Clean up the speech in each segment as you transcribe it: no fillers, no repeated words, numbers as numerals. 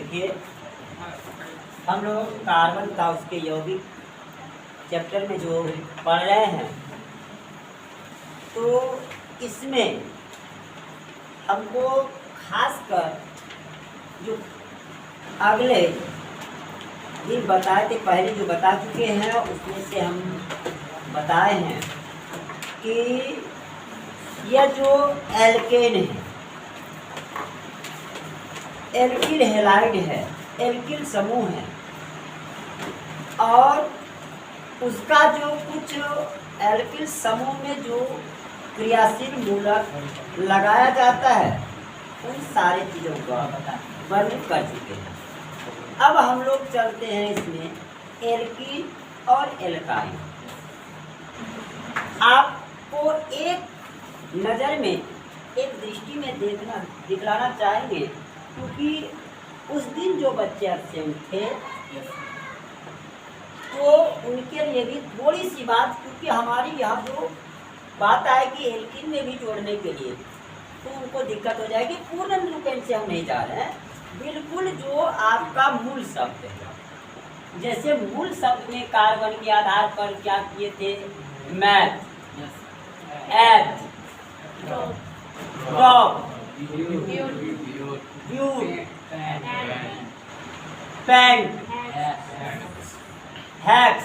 देखिए, हम लोग कार्बन का उसके यौगिक चैप्टर में जो पढ़ रहे हैं, तो इसमें हमको खासकर जो अगले दिन बताए थे, पहले जो बता चुके हैं उसमें से हम बताए हैं कि यह जो एल्केन है, एल्किल हैलाइड है, एल्किल समूह है, और उसका जो कुछ एल्किल समूह में जो क्रियाशील मूलक लगाया जाता है, उन सारी चीज़ों का वर्णित कर चुके हैं। अब हम लोग चलते हैं इसमें एल्कीन और एल्काइन। आपको एक नज़र में, एक दृष्टि में दिखलाना चाहेंगे, क्योंकि उस दिन जो बच्चे एब्सेंट थे तो उनके लिए भी थोड़ी सी बात, क्योंकि हमारी यहाँ जो बात आएगी एल्कीन में भी जोड़ने के लिए, तो उनको दिक्कत हो जाएगी। पूर्ण रूप से हम नहीं जा रहे हैं, बिल्कुल जो आपका मूल शब्द है। जैसे मूल शब्द में कार्बन के आधार पर क्या किए थे, meth, eth, prop, but, pent, hex,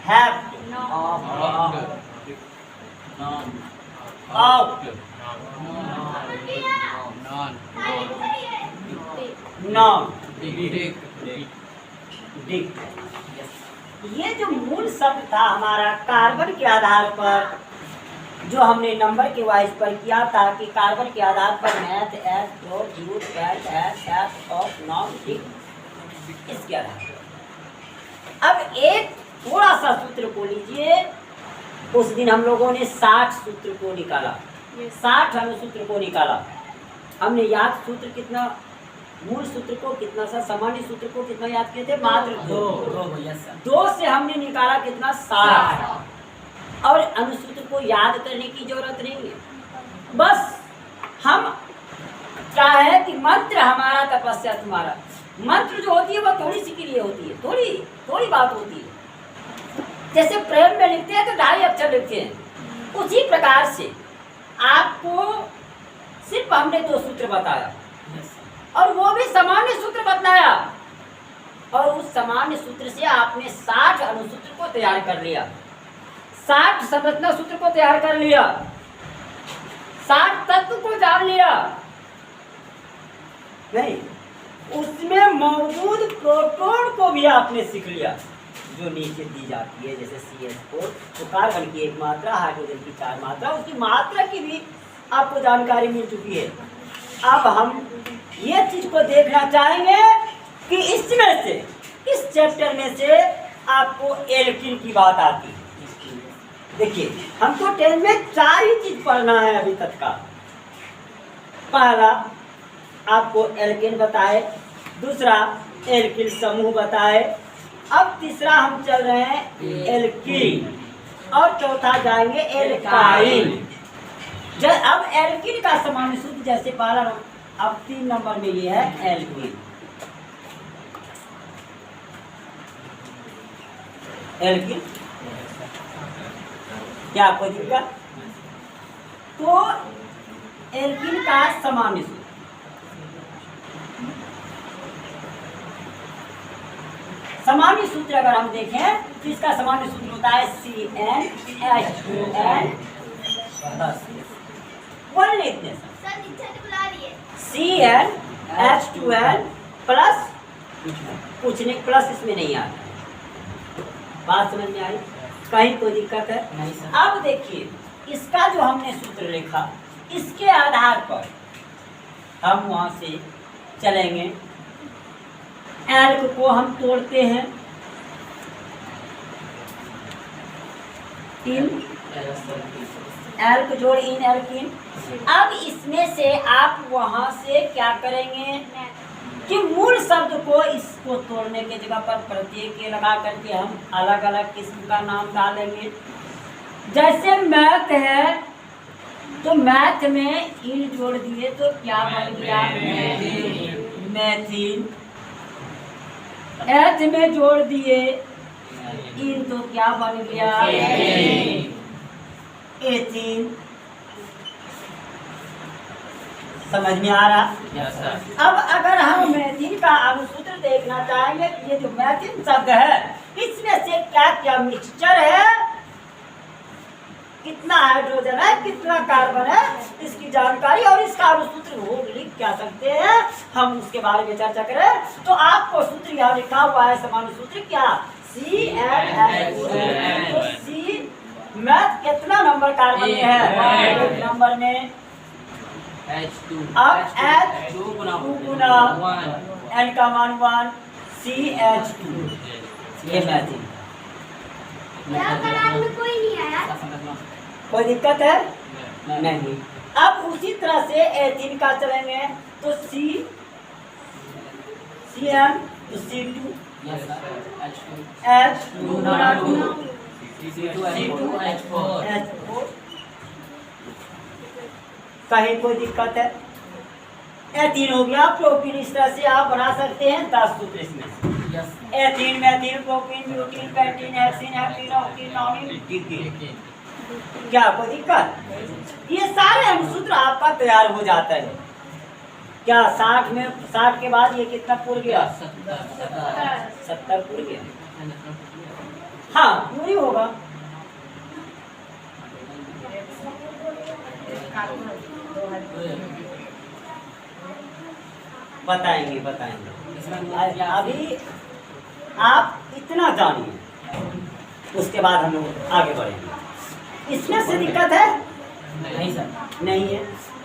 hept, oct, non, dec. ये जो मूल शब्द था हमारा कार्बन के आधार पर, जो हमने नंबर के वाइज पर किया था कि कार्बन के आधार पर meth, eth, prop, but, pent, hex, oct, non, dec, इसके आधार पर। अब एक थोड़ा सा सूत्र को लीजिए। उस दिन हम लोगों ने 60 सूत्र को निकाला, 60 अनुसूत्र को निकाला। हमने याद सूत्र कितना, मूल सूत्र को कितना सा, सामान्य सूत्र को कितना याद किए थे, मात्र दो से हमने निकाला कितना, 60। और अनुसूत्र को याद करने की जरूरत नहीं है, बस हम क्या है कि मंत्र हमारा तपस्या तुम्हारा। मंत्र जो होती है वह थोड़ी सी के लिए होती है, थोड़ी बात होती है। जैसे प्रेम में लिखते हैं तो 2.5 अक्षर लिखते हैं, उसी प्रकार से आपको सिर्फ हमने 2 सूत्र बताया, और वो भी सामान्य सूत्र बताया, और उस सामान्य सूत्र से आपने 60 अनुसूत्र को तैयार कर लिया, 60 संरचना सूत्र को तैयार कर लिया, 60 तत्व को जान लिया। नहीं, उसमें मौजूद प्रोटॉन को भी आपने सीख लिया, जो नीचे दी जाती है, जैसे CH4, तो कार्बन की 1 मात्रा, हाइड्रोजन की 4 मात्रा, उसकी मात्रा की भी आपको जानकारी मिल चुकी है। अब हम ये चीज को देखना चाहेंगे कि इसमें से, इस चैप्टर में से आपको एल्कीन की बात आती है। देखिए, हमको 10 में 4 ही चीज पढ़ना है अभी तक का। पहला आपको एल्केन बताए, दूसरा एल्किल समूह बताए, अब तीसरा हम चल रहे हैं एल्कीन, और चौथा जाएंगे एल्काइन। अब एल्कीन का सामान्य सूत्र जैसे पहला, अब 3 नंबर में ये है एल्कीन। एल्कीन क्या कोई दिक्कत? तो एल्कीन का सामान्य सूत्र, सामान्य सूत्र अगर हम देखें तो इसका सामान्य सूत्र होता है CnH2n, बोल लेते हैं CnH2n प्लस, पूछने प्लस इसमें नहीं आता, बात समझ में आई? कहीं कोई दिक्कत है? नहीं सर। अब देखिए, इसका जो हमने सूत्र लिखा, इसके आधार पर हम वहां से चलेंगे। एल्क को हम तोड़ते हैं, इन एल्क जोड़ इन एल्कीन। अब इसमें से आप वहां से क्या करेंगे कि मूल शब्द को, इसको तोड़ने के जगह पर प्रत्येक के लगा करके हम अलग अलग किस्म का नाम डालेंगे। जैसे मैथ है, तो मैथ में इन जोड़ दिए तो क्या बन गया? मैथिन। एथ में जोड़ दिए इन तो क्या बन गया? एथीन। समझ में आ रहा? अब अगर हम मैथिन का अनुसूत्र देखना चाहेंगे, ये जो मैथिन शब्द है इसमें से क्या क्या मिक्सचर है, कितना हाइड्रोजन है, कितना कार्बन है, इसकी जानकारी और इसका अनुसूत्र वो लिख क्या सकते हैं, हम उसके बारे में चर्चा करें। तो आपको सूत्र यहाँ लिखा हुआ है, समान सूत्र क्या? CnH2। तो सी मैथ कितना नंबर कार्बन में है? एक नंबर में। अब H2 गुना N का मान 1, CH2। ये मैथिन। कोई नहीं आया? कोई दिक्कत है? नहीं। अब उसी तरह से एथीन का चलेंगे तो CN तो C2 H2 गुना 2 C2H4। कहीं कोई दिक्कत है? एथीन हो गया। प्रोपीन इस तरह से आप बना सकते हैं 10 सूत्र इसमें से। Ethene, methyl, propene, butene, pentene, hexene, heptene, octene, nonene, decene. क्या कोई दिक्कत? ये सारे अनुसूत्र आपका तैयार हो जाता है। क्या 60 में 60 के बाद ये कितना पूर गया? 70 पूर गया। हाँ पूरी होगा। बताएंगे अभी आप इतना जानिए, उसके बाद हम लोग आगे बढ़ेंगे। इसमें से दिक्कत है? नहीं सर, नहीं है।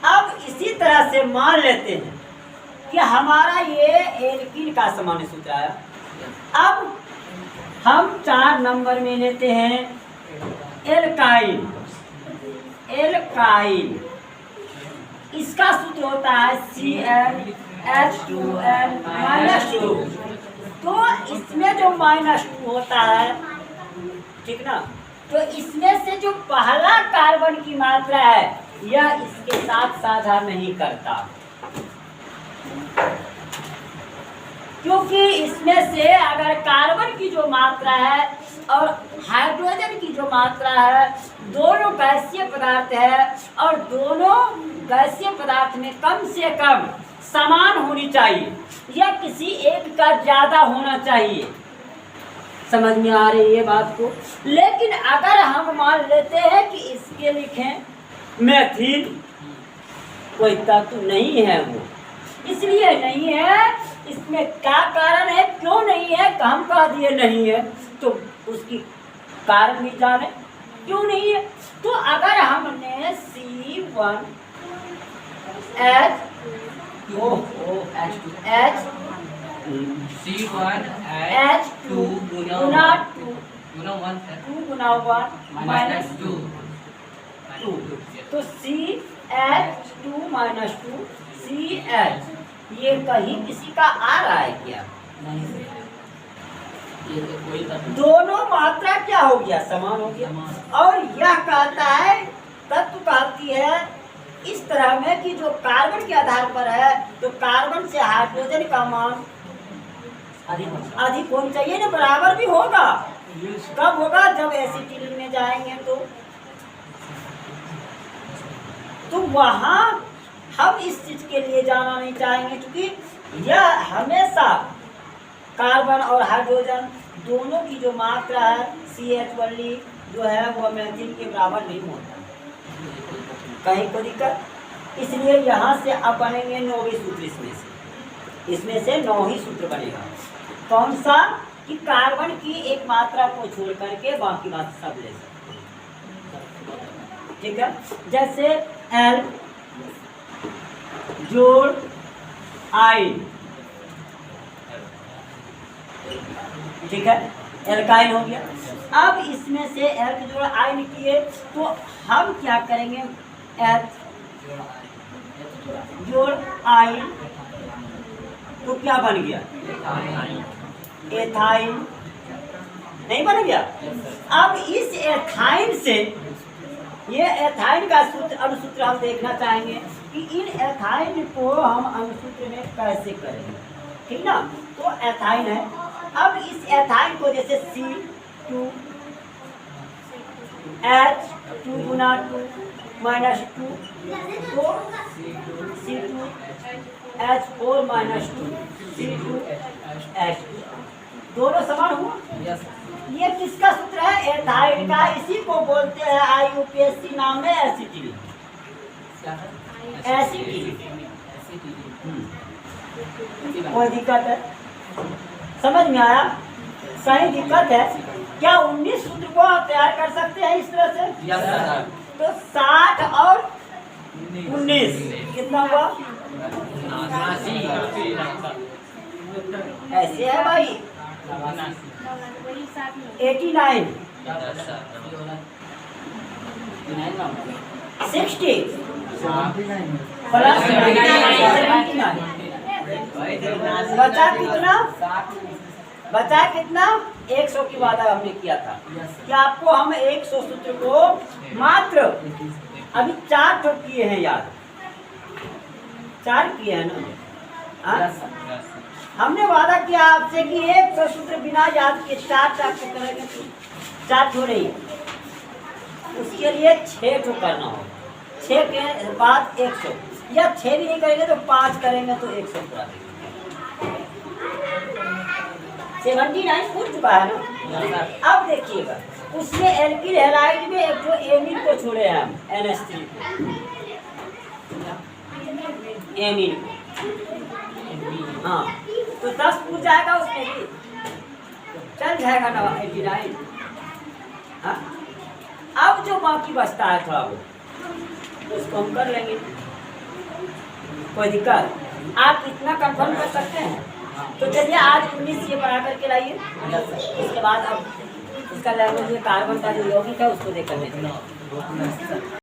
अब इसी तरह से मान लेते हैं कि हमारा ये एल्कीन का सामान्य सूत्र आया। अब हम 4 नंबर में लेते हैं एल्काइन। एल्काइन इसका सूत्र होता है CnH2n-2। तो इसमें जो -2 होता है, ठीक ना, तो इसमें से जो पहला कार्बन की मात्रा है यह इसके साथ साझा नहीं करता, क्योंकि इसमें से अगर कार्बन की जो मात्रा है और हाइड्रोजन की जो मात्रा है, दोनों गैसीय पदार्थ है और दोनों गैसीय पदार्थ में कम से कम समान होनी चाहिए या किसी एक का ज्यादा होना चाहिए। समझ में आ रही है बात को? लेकिन अगर हम मान लेते हैं कि इसके लिखें मेथिल, कोई तत्व नहीं है वो, इसलिए नहीं है। इसमें क्या कारण है, क्यों नहीं है? हम कह दिए नहीं है तो उसकी कारण भी जाने क्यों नहीं है। तो अगर हमने C1H2 गुना 2 गुना 1 -2 तो CH2 -2 CH, ये कहीं किसी का आ रहा है क्या? नहीं। दोनों मात्रा क्या हो गया? समान हो गया। और यह कहता है, तत्व कहती है इस तरह में कि जो कार्बन के आधार पर है तो कार्बन से हाइड्रोजन का मान अधिक होना चाहिए ना, बराबर भी होगा। कब होगा? जब एसिटिलीन में जाएंगे तो वहां हम इस चीज के लिए जाना नहीं चाहेंगे, क्योंकि यह हमेशा कार्बन और हाइड्रोजन दोनों की जो मात्रा है CH वाली जो है वो मेथिल के बराबर नहीं होता। कहीं को दिक्कत? इसलिए यहाँ से अब बनेंगे 9 ही सूत्र। इसमें से 9 ही सूत्र बनेगा। कौन सा? कि कार्बन की एक मात्रा को छोड़ करके बाकी बात सब ले सकते हैं, ठीक है। जैसे L जोड़ I, ठीक है, एल्काइल हो गया। अब इसमें से L के जोड़ I निकलिए तो हम क्या करेंगे? H जोड़ I तो क्या बन गया? एथाइल। नहीं बन गया? अब इस एथाइल से ये एथाइन का सूत्र अनुसूत्र हम देखना चाहेंगे कि इन एथाइन को हम अनुसूत्र में कैसे करेंगे, ठीक ना। तो एथाइन है, अब इस एथाइन को जैसे C2 H2 गुना 2 माइनस 2 तो C2 H4 minus 2 C2 H2 दोनों समान हुआ। ये किसका सूत्र है? एथाइन का। इसी को बोलते हैं IUPAC नाम में एसिटिलीन। कोई दिक्कत है? समझ में आया? सही दिक्कत है क्या? 19 सूत्र को आप तैयार कर सकते हैं इस तरह से। तो 60 और 19 कितना हुआ? ऐसे है भाई 89 60 प्लस 79 बचा कितना? बचा कितना? 100 की वादा हमने किया था कि आपको हम 100 सूत्र को मात्र अभी 4 तो किए हैं, याद 4 किए हैं ना। हमने वादा किया आपसे कि 100 सूत्र बिना याद के 4 को करेंगे, 4 ठो नहीं, उसके लिए 6 ठो करना होगा। 6 के बाद 100 या 6 भी नहीं करेंगे तो 5 करेंगे तो 100 पूरा देंगे। 79 पूछ चुका है ना। अब देखिएगा उसमें एल्किल हैलाइड में एक जो एमीन को छोड़े हैं हम NH3 को, एमीन को, हाँ तो 10 पूछ जाएगा उसमें भी चल जाएगा ना 89। हाँ अब जो बाकी बचता है थोड़ा बहुत उसको हम कर लेंगे, कोई दिक्कत? आप इतना कंफर्म कर सकते हैं? तो चलिए आज 19 ये बना करके लाइए, उसके बाद अब इसका लैंग्वेज में कार्बन का जो यौगिक है उसको देख कर लेते हैं।